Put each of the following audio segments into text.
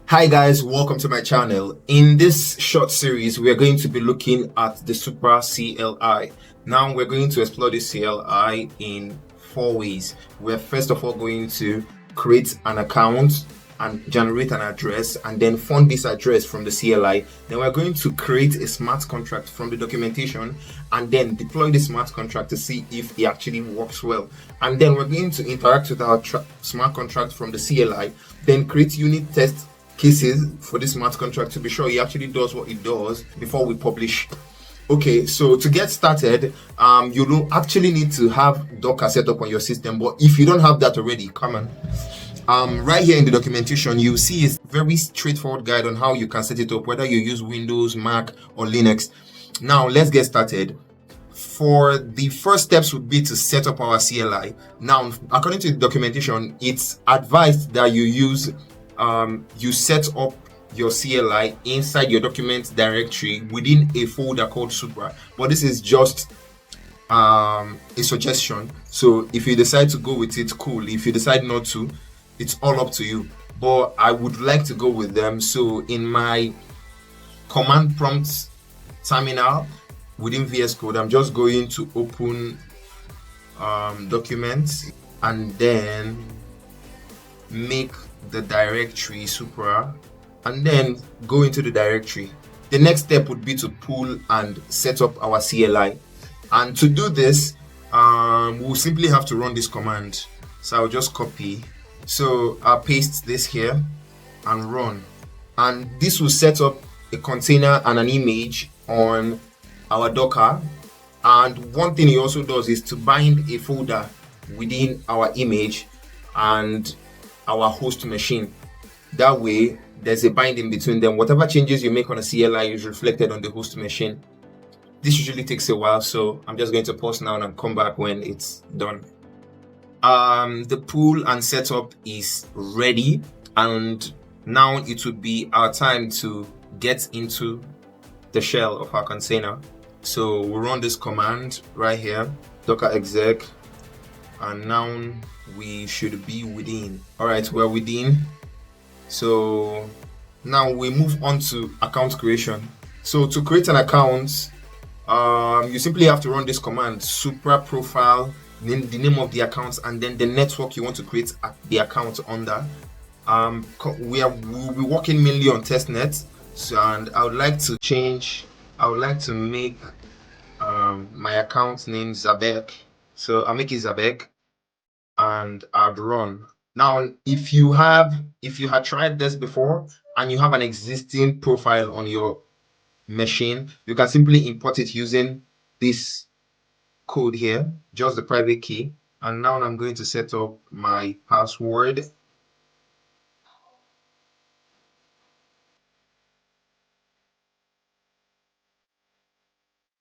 Hi guys, welcome to my channel. In this short series, we are going to be looking at the supra CLI. Now we're going to explore the CLI in 4 ways. We're first of all going to create an account and generate an address and then fund this address from the CLI. Then we're going to create a smart contract from the documentation and then deploy the smart contract to see if it actually works well. And then we're going to interact with our smart contract from the CLI, then create unit tests cases for this smart contract to be sure it actually does what it does before we publish. Okay, so to get started, you don't actually need to have Docker set up on your system, but if you don't have that already, come on. Right here in the documentation, you see a very straightforward guide on how you can set it up, whether you use Windows, Mac, or Linux. Now, let's get started. For the first steps would be to set up our CLI. Now, according to the documentation, it's advised that you set up your CLI inside your document directory within a folder called supra, but this is just a suggestion. So if you decide to go with it, cool. If you decide not to, it's all up to you, but I would like to go with them. So in my command prompt terminal within VS Code, I'm just going to open documents and then make the directory supra and then go into the directory. The next step would be to pull and set up our CLI, and to do this we'll simply have to run this command. So I'll just copy, so I'll paste this here and run, and this will set up a container and an image on our Docker. And one thing it also does is to bind a folder within our image and our host machine. That way there's a binding between them. Whatever changes you make on a CLI is reflected on the host machine. This usually takes a while, so I'm just going to pause now and come back when it's done. The pull and setup is ready, and now it would be our time to get into the shell of our container. So we'll run this command right here, docker exec, and now we should be within. All right, we're within. So now we move on to account creation. So to create an account, you simply have to run this command, supra profile, then the name of the account, and then the network you want to create the account under. We'll be working mainly on testnet, so, and I would like to make my account name Zabek. So I'll make it Zabek and I'd run. Now, if you had tried this before and you have an existing profile on your machine, you can simply import it using this code here, just the private key. And now I'm going to set up my password.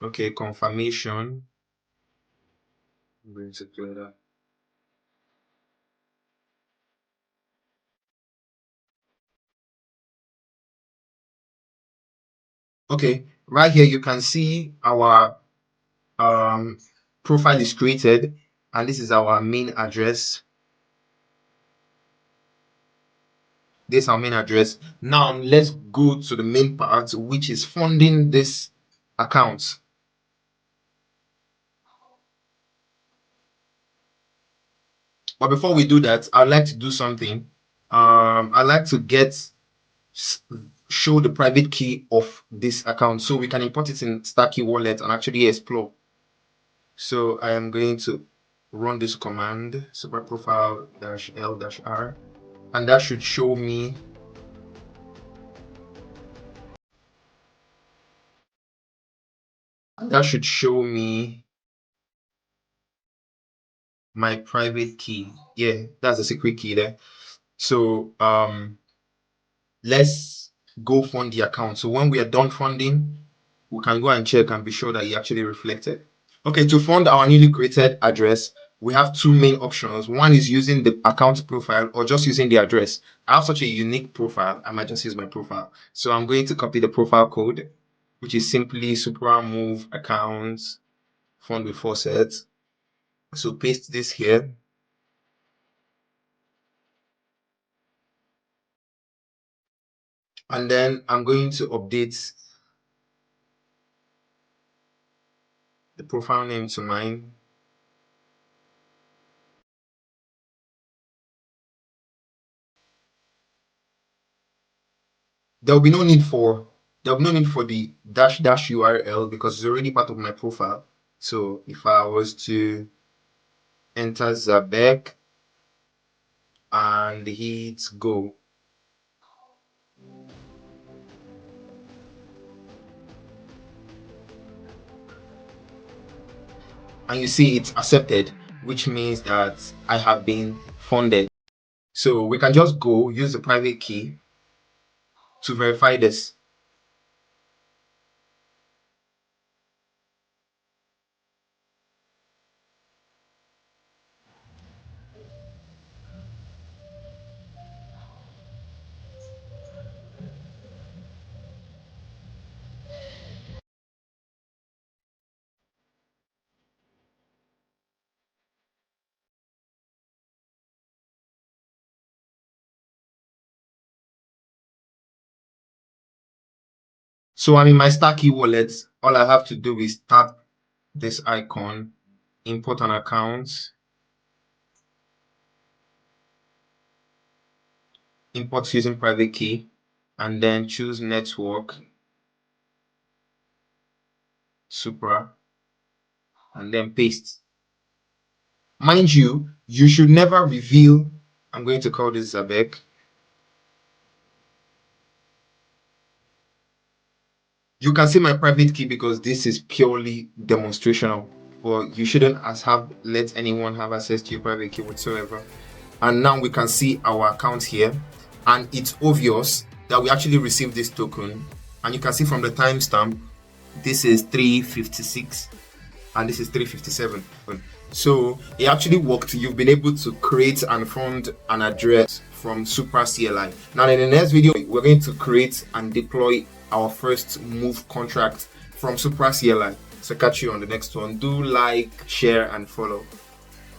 Okay, confirmation. I'm going to clear that. Okay, right here you can see our profile is created, and this is our main address. This is our main address. Now let's go to the main part, which is funding this account. But before we do that, I'd like to do something. I'd like to show the private key of this account so we can import it in Stacky Wallet and actually explore. So I am going to run this command, super profile -l-r, and that should show me my private key. Yeah, that's a secret key there. So let's go fund the account. So when we are done funding, we can go and check and be sure that it actually reflected. Okay, to fund our newly created address, we have two main options. One is using the account profile or just using the address. I have such a unique profile, I might just use my profile. So I'm going to copy the profile code, which is simply supra move accounts fund with faucet. So paste this here. And then I'm going to update the profile name to mine. There'll be no need for the dash dash URL because it's already part of my profile. So if I was to enter Zabek and hit go, and you see it's accepted, which means that I have been funded. So we can just go use the private key to verify this. So I'm in my Starkey wallet. All I have to do is tap this icon, import an account, import using private key, and then choose network, supra, and then paste. Mind you, you should never reveal. I'm going to call this Zabek. You can see my private key because this is purely demonstrational, but you shouldn't have let anyone have access to your private key whatsoever. And now we can see our account here, and it's obvious that we actually received this token. And you can see from the timestamp, this is 3:56 and this is 3:57. So it actually worked. You've been able to create and fund an address from Supra CLI. Now in the next video, we're going to create and deploy our first move contract from Supra CLI. So catch you on the next one. Do like, share, and follow.